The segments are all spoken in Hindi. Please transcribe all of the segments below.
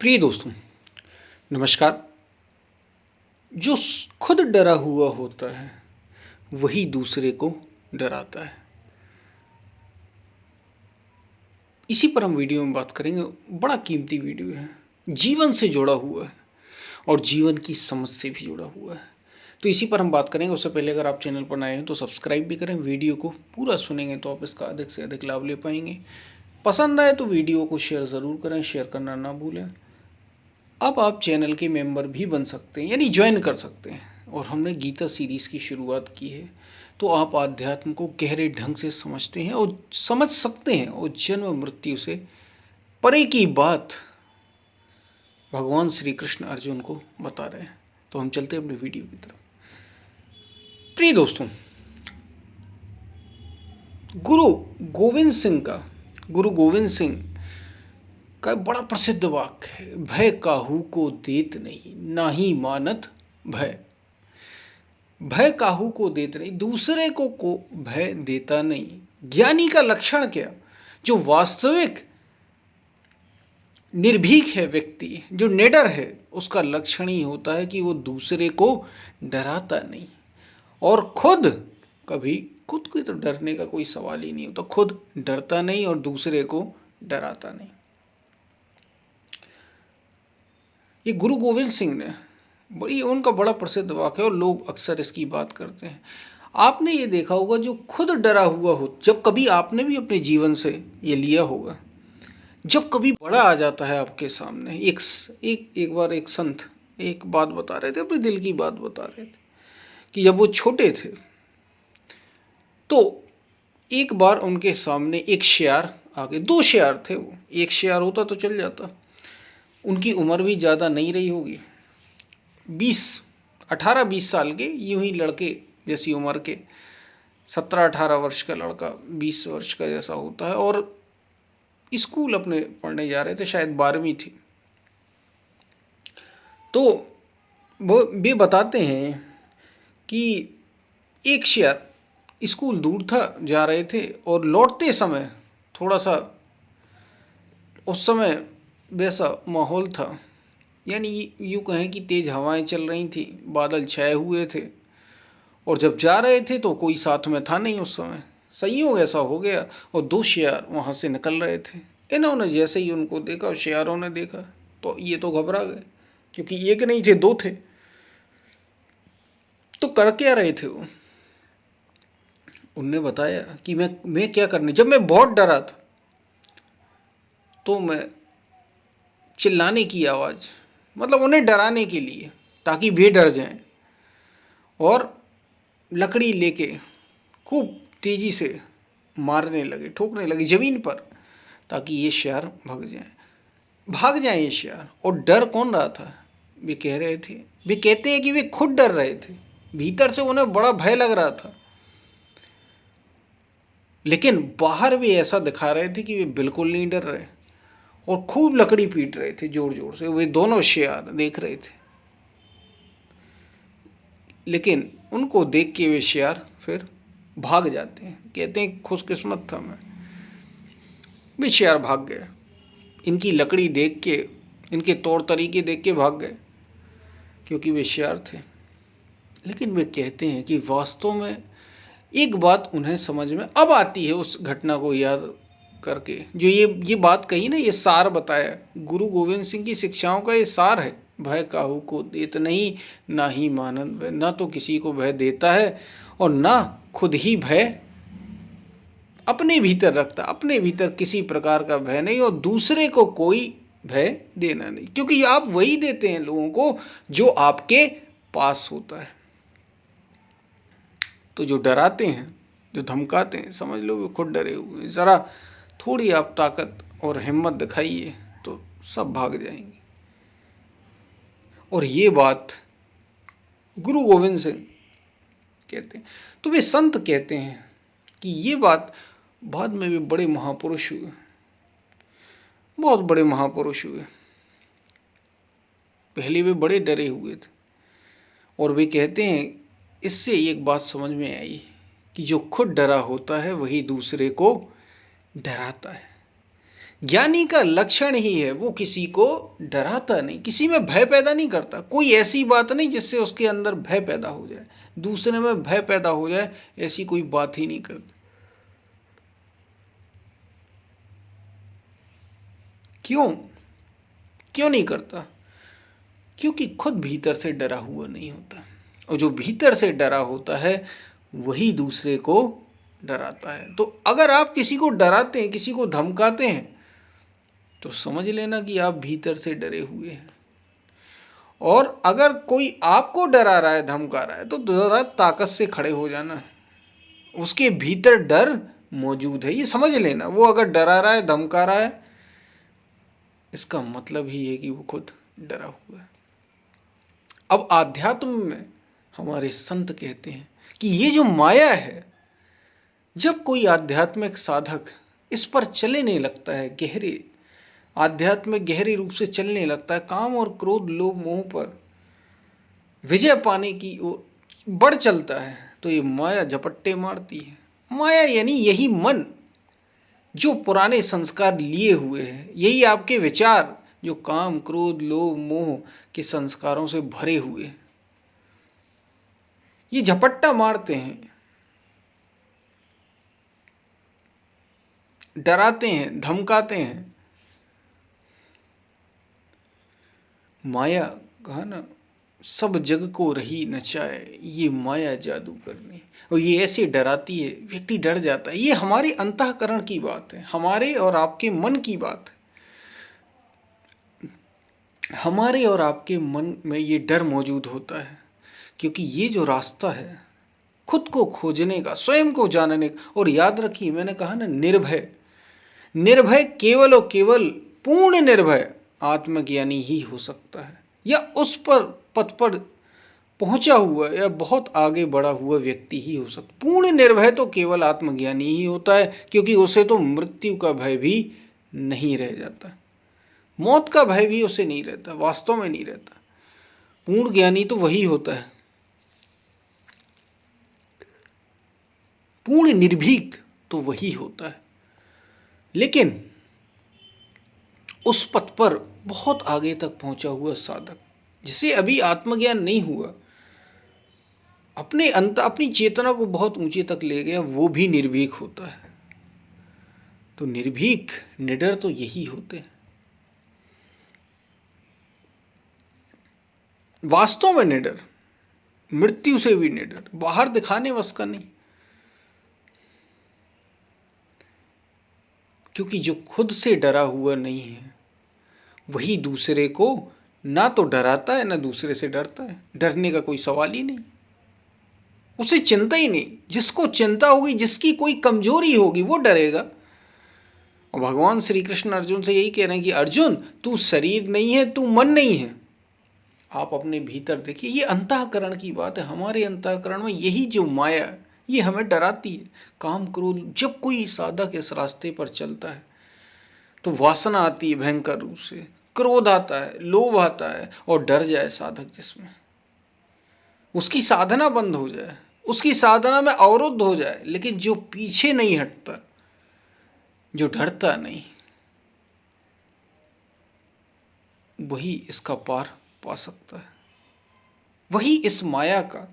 प्रिय दोस्तों, नमस्कार। जो खुद डरा हुआ होता है वही दूसरे को डराता है। इसी पर हम वीडियो में बात करेंगे। बड़ा कीमती वीडियो है, जीवन से जुड़ा हुआ है और जीवन की समझ से भी जुड़ा हुआ है। तो इसी पर हम बात करेंगे। उससे पहले अगर आप चैनल पर नए हैं तो सब्सक्राइब भी करें। वीडियो को पूरा सुनेंगे तो आप इसका अधिक से अधिक लाभ ले पाएंगे। पसंद आए तो वीडियो को शेयर ज़रूर करें, शेयर करना ना भूलें। अब आप चैनल के मेंबर भी बन सकते हैं, यानी ज्वाइन कर सकते हैं। और हमने गीता सीरीज़ की शुरुआत की है, तो आप आध्यात्म को गहरे ढंग से समझते हैं और समझ सकते हैं। और जन्म मृत्यु से परे की बात भगवान श्री कृष्ण अर्जुन को बता रहे हैं। तो हम चलते हैं अपने वीडियो की तरफ। प्रिय दोस्तों, गुरु गोविंद सिंह का बड़ा प्रसिद्ध वाक्य है, भय काहू को देत नहीं, ना ही मानत भय। भय काहू को देत नहीं, दूसरे को भय देता नहीं। ज्ञानी का लक्षण क्या? जो वास्तविक निर्भीक है व्यक्ति, जो निडर है, उसका लक्षण ही होता है कि वो दूसरे को डराता नहीं। और खुद को तो डरने का कोई सवाल ही नहीं होता। खुद डरता नहीं और दूसरे को डराता नहीं। ये गुरु गोविंद सिंह ने उनका बड़ा प्रसिद्ध वाक्य है और लोग अक्सर इसकी बात करते हैं। आपने ये देखा होगा, जो खुद डरा हुआ हो, जब कभी आपने भी अपने जीवन से ये लिया होगा, जब कभी बड़ा आ जाता है आपके सामने। एक बार एक संत एक बात बता रहे थे, अपने दिल की बात बता रहे थे कि जब वो छोटे थे तो एक बार उनके सामने एक शेर आ गए। दो शेर थे वो, एक शेर होता तो चल जाता। उनकी उम्र भी ज़्यादा नहीं रही होगी, 18-20 साल के, यूं ही लड़के जैसी उम्र के। 17-18 वर्ष का लड़का 20 वर्ष का जैसा होता है। और स्कूल अपने पढ़ने जा रहे थे, शायद 12वीं थी। तो वे बताते हैं कि एक शेर स्कूल दूर था, जा रहे थे, और लौटते समय थोड़ा सा, उस समय वैसा माहौल था, यानी यूँ कहें कि तेज़ हवाएं चल रही थी, बादल छाए हुए थे। और जब जा रहे थे तो कोई साथ में था नहीं उस समय। संयोग ऐसा हो गया और दो शेर वहाँ से निकल रहे थे। इन्होंने जैसे ही उनको देखा, शेरों ने देखा, तो ये तो घबरा गए, क्योंकि एक नहीं थे, दो थे। तो कर क्या रहे थे वो? उनने बताया कि मैं क्या करने, जब मैं बहुत डरा था तो मैं चिल्लाने की आवाज़, मतलब उन्हें डराने के लिए, ताकि वे डर जाएं, और लकड़ी लेके खूब तेज़ी से मारने लगे, ठोकने लगे ज़मीन पर, ताकि ये शेर भाग जाएं ये शेर। और डर कौन रहा था? वे कह रहे थे, वे कहते हैं कि वे खुद डर रहे थे, भीतर से उन्हें बड़ा भय लग रहा था, लेकिन बाहर भी ऐसा दिखा रहे थे कि वे बिल्कुल नहीं डर रहे। और खूब लकड़ी पीट रहे थे जोर जोर से। वे दोनों शेर देख रहे थे, लेकिन उनको देख के वे शेर फिर भाग जाते हैं। कहते हैं खुशकिस्मत था मैं। वे शेर भाग गए, इनकी लकड़ी देख के, इनके तौर तरीके देख के भाग गए, क्योंकि वे शेर थे। लेकिन वे कहते हैं कि वास्तव में एक बात उन्हें समझ में अब आती है, उस घटना को याद करके। जो ये बात कही ना, ये सार बताया, गुरु गोविंद सिंह की शिक्षाओं का ये सार है। भय काहू को देत नहीं, ना ही मानन भय। ना तो किसी को भय देता है और ना खुद ही भय अपने भीतर रखता। अपने भीतर किसी प्रकार का भय नहीं, और दूसरे को कोई भय देना नहीं, क्योंकि आप वही देते हैं लोगों को जो आपके पास होता है। तो जो डराते हैं, जो धमकाते हैं, समझ लो वे खुद डरे हुए हैं। ज़रा थोड़ी आप ताकत और हिम्मत दिखाइए तो सब भाग जाएंगे। और ये बात गुरु गोविंद सिंह कहते हैं। तो वे संत कहते हैं कि ये बात बाद में वे बड़े महापुरुष हुए, बहुत बड़े महापुरुष हुए। पहले वे बड़े डरे हुए थे, और वे कहते हैं इससे एक बात समझ में आई कि जो खुद डरा होता है वही दूसरे को डराता है। ज्ञानी का लक्षण ही है, वो किसी को डराता नहीं, किसी में भय पैदा नहीं करता। कोई ऐसी बात नहीं जिससे उसके अंदर भय पैदा हो जाए, दूसरे में भय पैदा हो जाए, ऐसी कोई बात ही नहीं करता। क्यों क्यों नहीं करता? क्योंकि खुद भीतर से डरा हुआ नहीं होता, और जो भीतर से डरा होता है वही दूसरे को डराता है। तो अगर आप किसी को डराते हैं, किसी को धमकाते हैं, तो समझ लेना कि आप भीतर से डरे हुए हैं। और अगर कोई आपको डरा रहा है, धमका रहा है, तो जरा ताकत से खड़े हो जाना, उसके भीतर डर मौजूद है, ये समझ लेना। वो अगर डरा रहा है, धमका रहा है, इसका मतलब ही है कि वो खुद डरा हुआ है। अब आध्यात्म में हमारे संत कहते हैं कि ये जो माया है, जब कोई आध्यात्मिक साधक इस पर चलने लगता है, गहरे आध्यात्म में गहरे रूप से चलने लगता है, काम और क्रोध लोभ मोह पर विजय पाने की ओर बढ़ चलता है, तो ये माया झपट्टे मारती है। माया यानी यही मन जो पुराने संस्कार लिए हुए हैं, यही आपके विचार जो काम क्रोध लोभ मोह के संस्कारों से भरे हुए हैं, ये झपट्टा मारते हैं, डराते हैं, धमकाते हैं। माया कहा ना, सब जग को रही नचाए, ये माया जादू करनी। और ये ऐसे डराती है, व्यक्ति डर जाता है। ये हमारे अंतःकरण की बात है, हमारे और आपके मन की बात है। हमारे और आपके मन में ये डर मौजूद होता है, क्योंकि ये जो रास्ता है खुद को खोजने का, स्वयं को जानने का। और याद रखिए, मैंने कहा ना, निर्भय, निर्भय केवल और केवल पूर्ण निर्भय आत्मज्ञानी ही हो सकता है, या उस पर पथ पर पहुंचा हुआ या बहुत आगे बढ़ा हुआ व्यक्ति ही हो सकता। पूर्ण निर्भय तो केवल आत्मज्ञानी ही होता है, क्योंकि उसे तो मृत्यु का भय भी नहीं रह जाता, मौत का भय भी उसे नहीं रहता, वास्तव में नहीं रहता। पूर्ण ज्ञानी तो वही होता है, पूर्ण निर्भीक तो वही होता है। लेकिन उस पथ पर बहुत आगे तक पहुंचा हुआ साधक, जिसे अभी आत्मज्ञान नहीं हुआ, अपनी चेतना को बहुत ऊंचे तक ले गया, वो भी निर्भीक होता है। तो निर्भीक निडर तो यही होते हैं, वास्तव में निडर, मृत्यु से भी निडर, बाहर दिखाने वश का नहीं। क्योंकि जो खुद से डरा हुआ नहीं है, वही दूसरे को ना तो डराता है, ना दूसरे से डरता है। डरने का कोई सवाल ही नहीं, उसे चिंता ही नहीं। जिसको चिंता होगी, जिसकी कोई कमजोरी होगी, वो डरेगा। और भगवान श्री कृष्ण अर्जुन से यही कह रहे हैं कि अर्जुन, तू शरीर नहीं है, तू मन नहीं है। आप अपने भीतर देखिए, ये अंतःकरण की बात है। हमारे अंतःकरण में यही जो माया, ये हमें डराती है। काम क्रोध, जब कोई साधक इस रास्ते पर चलता है तो वासना आती है भयंकर रूप से, क्रोध आता है, लोभ आता है, और डर जाए साधक जिसमें, उसकी साधना बंद हो जाए, उसकी साधना में अवरुद्ध हो जाए। लेकिन जो पीछे नहीं हटता, जो डरता नहीं, वही इसका पार पा सकता है। वही इस माया का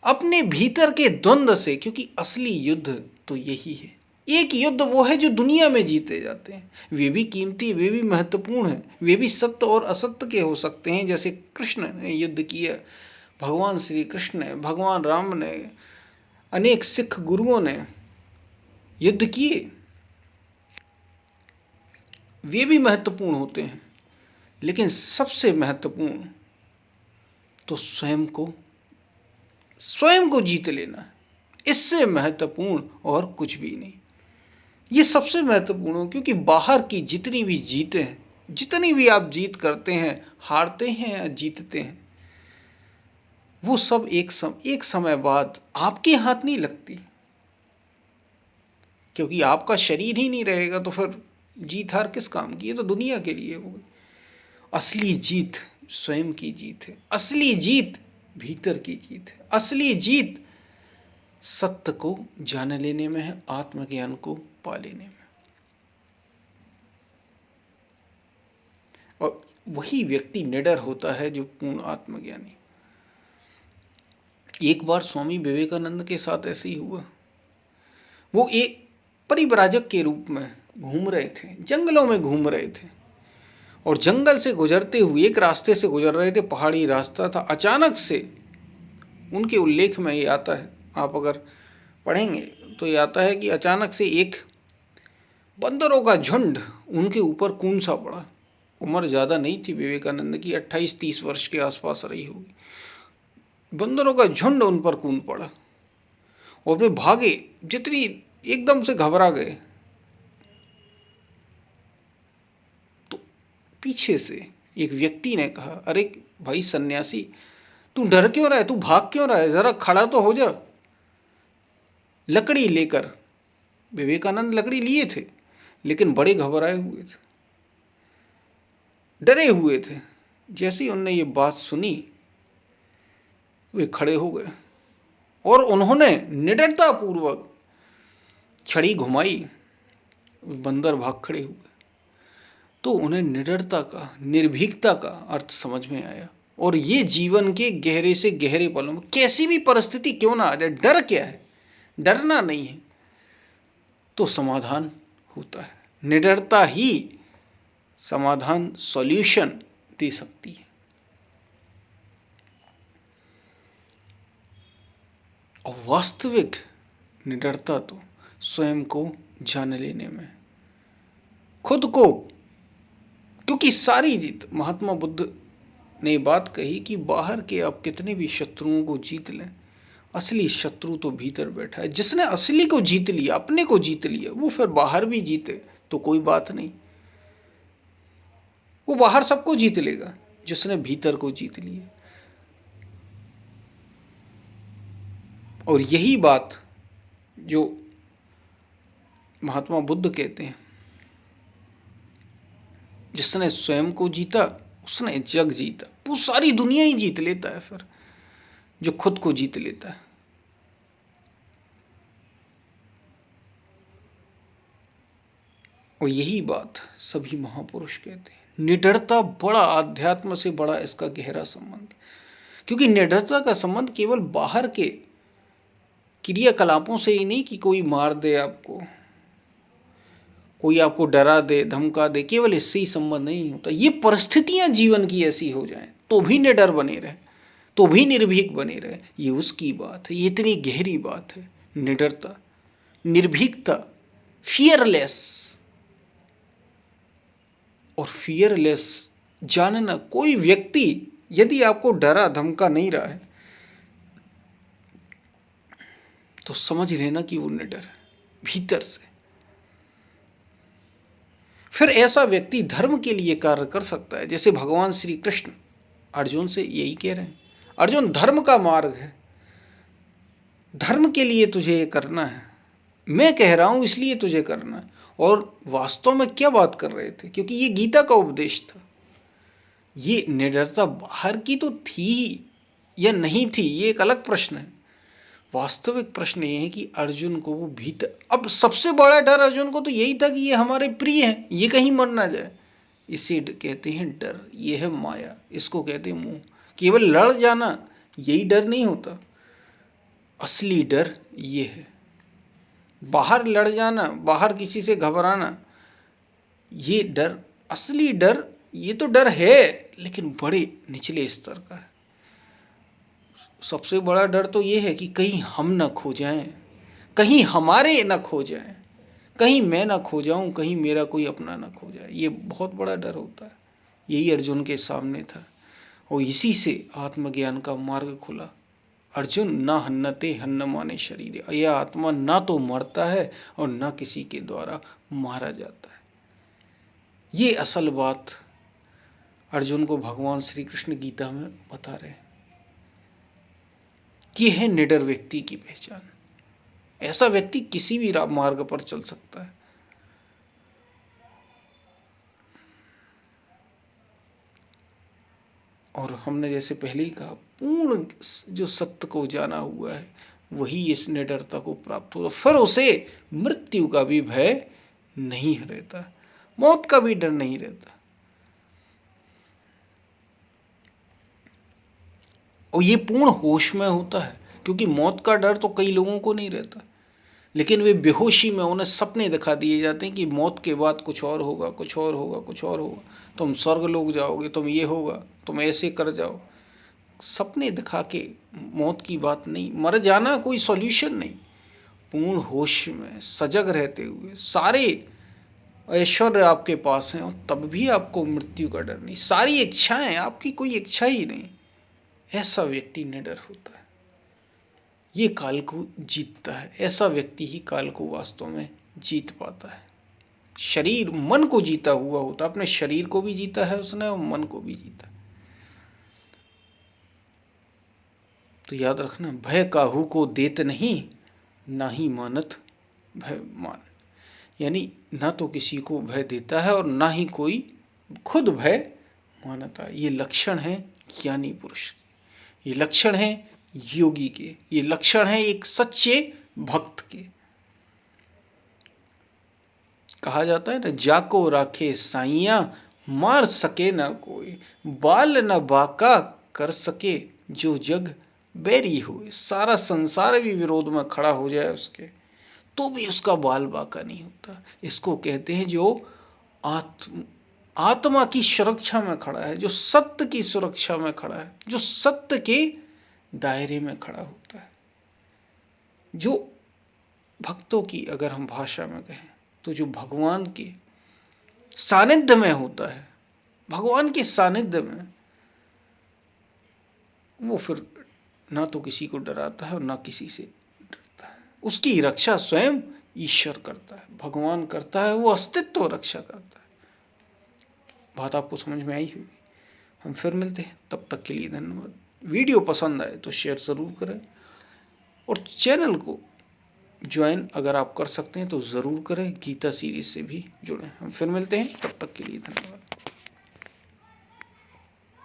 अपने भीतर के द्वंद्व से, क्योंकि असली युद्ध तो यही है। एक युद्ध वो है जो दुनिया में जीते जाते हैं, वे भी कीमती, वे भी महत्वपूर्ण हैं, वे भी सत्य और असत्य के हो सकते हैं। जैसे कृष्ण ने युद्ध किया, भगवान श्री कृष्ण ने, भगवान राम ने, अनेक सिख गुरुओं ने युद्ध किए, वे भी महत्वपूर्ण होते हैं। लेकिन सबसे महत्वपूर्ण तो स्वयं को जीत लेना है। इससे महत्वपूर्ण और कुछ भी नहीं। ये सबसे महत्वपूर्ण हो, क्योंकि बाहर की जितनी भी जीतें हैं, जितनी भी आप जीत करते हैं, हारते हैं या जीतते हैं, वो सब एक समय बाद आपके हाथ नहीं लगती। क्योंकि आपका शरीर ही नहीं रहेगा, तो फिर जीत हार किस काम की? ये तो दुनिया के लिए होगी। असली जीत स्वयं की जीत है, असली जीत भीतर की जीत है, असली जीत सत्य को जान लेने में है, आत्मज्ञान को पा लेने में। वही व्यक्ति निडर होता है जो पूर्ण आत्मज्ञानी। एक बार स्वामी विवेकानंद के साथ ऐसे ही हुआ। वो एक परिव्राजक के रूप में घूम रहे थे, जंगलों में घूम रहे थे, और जंगल से गुजरते हुए एक रास्ते से गुजर रहे थे, पहाड़ी रास्ता था। अचानक से उनके उल्लेख में ये आता है, आप अगर पढ़ेंगे तो ये आता है कि अचानक से एक बंदरों का झुंड उनके ऊपर कून सा पड़ा। उम्र ज़्यादा नहीं थी विवेकानंद की, 28-30 वर्ष के आसपास रही होगी। बंदरों का झुंड उन पर कून पड़ा और वे भागे, जितनी एकदम से घबरा गए। तो पीछे से एक व्यक्ति ने कहा, अरे भाई सन्यासी, तू डर क्यों रहा है, तू भाग क्यों रहा है, जरा खड़ा तो हो जा। लकड़ी लेकर, विवेकानंद लकड़ी लिए थे लेकिन बड़े घबराए हुए थे, डरे हुए थे। जैसे ही उनने ये बात सुनी वे खड़े हो गए और उन्होंने निडरता पूर्वक छड़ी घुमाई, बंदर भाग खड़े हुए। तो उन्हें निडरता का, निर्भीकता का अर्थ समझ में आया। और ये जीवन के गहरे से गहरे पलों में कैसी भी परिस्थिति क्यों ना आ जाए, डर क्या है, डरना नहीं है तो समाधान होता है। निडरता ही समाधान, सॉल्यूशन दे सकती है। और वास्तविक निडरता तो स्वयं को जान लेने में, खुद को, क्योंकि सारी जीत, महात्मा बुद्ध ने बात कही कि बाहर के आप कितने भी शत्रुओं को जीत लें, असली शत्रु तो भीतर बैठा है। जिसने असली को जीत लिया, अपने को जीत लिया, वो फिर बाहर भी जीते तो कोई बात नहीं, वो बाहर सबको जीत लेगा जिसने भीतर को जीत लिया। और यही बात जो महात्मा बुद्ध कहते हैं, जिसने स्वयं को जीता उसने जग जीता। वो सारी दुनिया ही जीत लेता है फिर, जो खुद को जीत लेता है। और यही बात सभी महापुरुष कहते हैं। निडरता बड़ा, आध्यात्म से बड़ा इसका गहरा संबंध, क्योंकि निडरता का संबंध केवल बाहर के क्रियाकलापों से ही नहीं कि कोई मार दे आपको, कोई आपको डरा दे, धमका दे, केवल इससे ही संबंध नहीं होता। ये परिस्थितियां जीवन की ऐसी हो जाएं तो भी निडर बने रहे, तो भी निर्भीक बने रहे, ये उसकी बात है। ये इतनी गहरी बात है, निडरता, निर्भीकता, फियरलेस। और फियरलेस जानना, कोई व्यक्ति यदि आपको डरा धमका नहीं रहा है तो समझ लेना कि वो निडर है भीतर से। फिर ऐसा व्यक्ति धर्म के लिए कार्य कर सकता है। जैसे भगवान श्री कृष्ण अर्जुन से यही कह रहे हैं, अर्जुन धर्म का मार्ग है, धर्म के लिए तुझे ये करना है, मैं कह रहा हूं इसलिए तुझे करना है। और वास्तव में क्या बात कर रहे थे, क्योंकि ये गीता का उपदेश था। ये निडरता बाहर की तो थी ही या नहीं थी, ये एक अलग प्रश्न है। वास्तविक प्रश्न ये है कि अर्जुन को वो भीतर, अब सबसे बड़ा डर अर्जुन को तो यही था कि ये हमारे प्रिय हैं, ये कहीं मर ना जाए। इसे कहते हैं डर, ये है माया, इसको कहते हैं मोह। केवल लड़ जाना यही डर नहीं होता, असली डर ये है। बाहर लड़ जाना, बाहर किसी से घबराना, ये डर, असली डर, ये तो डर है लेकिन बड़े निचले स्तर का है। सबसे बड़ा डर तो ये है कि कहीं हम ना खो जाएं, कहीं हमारे ना खो जाएं, कहीं मैं ना खो जाऊं, कहीं मेरा कोई अपना ना खो जाए। ये बहुत बड़ा डर होता है। यही अर्जुन के सामने था और इसी से आत्मज्ञान का मार्ग खुला। अर्जुन ना हन्नते हन्न माने शरीर, यह आत्मा ना तो मरता है और ना किसी के द्वारा मारा जाता है। ये असल बात अर्जुन को भगवान श्री कृष्ण गीता में बता रहे हैं। ये है निडर व्यक्ति की पहचान। ऐसा व्यक्ति किसी भी मार्ग पर चल सकता है। और हमने जैसे पहले ही कहा, पूर्ण जो सत्य को जाना हुआ है वही इस निडरता को प्राप्त होगा। फिर उसे मृत्यु का भी भय नहीं रहता, मौत का भी डर नहीं रहता। और ये पूर्ण होश में होता है, क्योंकि मौत का डर तो कई लोगों को नहीं रहता, लेकिन वे बेहोशी में उन्हें सपने दिखा दिए जाते हैं कि मौत के बाद कुछ और होगा, कुछ और होगा, कुछ और होगा, तुम स्वर्ग लोग जाओगे, तुम ये होगा, तुम ऐसे कर जाओ। सपने दिखा के मौत की बात नहीं, मर जाना कोई सॉल्यूशन नहीं। पूर्ण होश में सजग रहते हुए सारे ऐश्वर्य आपके पास हैं और तब भी आपको मृत्यु का डर नहीं, सारी इच्छाएं, आपकी कोई इच्छा ही नहीं, ऐसा व्यक्ति निडर होता है। ये काल को जीतता है, ऐसा व्यक्ति ही काल को वास्तव में जीत पाता है। शरीर मन को जीता हुआ होता, अपने शरीर को भी जीता है उसने और मन को भी जीता। तो याद रखना, भय काहू को देत नहीं, ना ही मानत भय मान। यानी ना तो किसी को भय देता है और ना ही कोई खुद भय मानता है। ये लक्षण है ज्ञानी पुरुष के, ये लक्षण है योगी के, ये लक्षण है एक सच्चे भक्त के। कहा जाता है ना, जाको राखे साइया, मार सके ना कोई, बाल न बाका कर सके, जो जग बैरी हुए। सारा संसार भी विरोध में खड़ा हो जाए उसके, तो भी उसका बाल बाका नहीं होता। इसको कहते हैं जो आत्मा की सुरक्षा में खड़ा है, जो सत्य की सुरक्षा में खड़ा है, जो सत्य के दायरे में खड़ा होता है, जो भक्तों की अगर हम भाषा में कहें तो जो भगवान के सानिध्य में होता है, भगवान के सानिध्य में, वो फिर ना तो किसी को डराता है और ना किसी से डरता है। उसकी रक्षा स्वयं ईश्वर करता है, भगवान करता है, वो अस्तित्व रक्षा करता है। बात आपको समझ में आई होगी। हम फिर मिलते हैं, तब तक के लिए धन्यवाद। वीडियो पसंद आए तो शेयर ज़रूर करें और चैनल को ज्वाइन अगर आप कर सकते हैं तो ज़रूर करें। गीता सीरीज से भी जुड़ें। हम फिर मिलते हैं, तब तक के लिए धन्यवाद।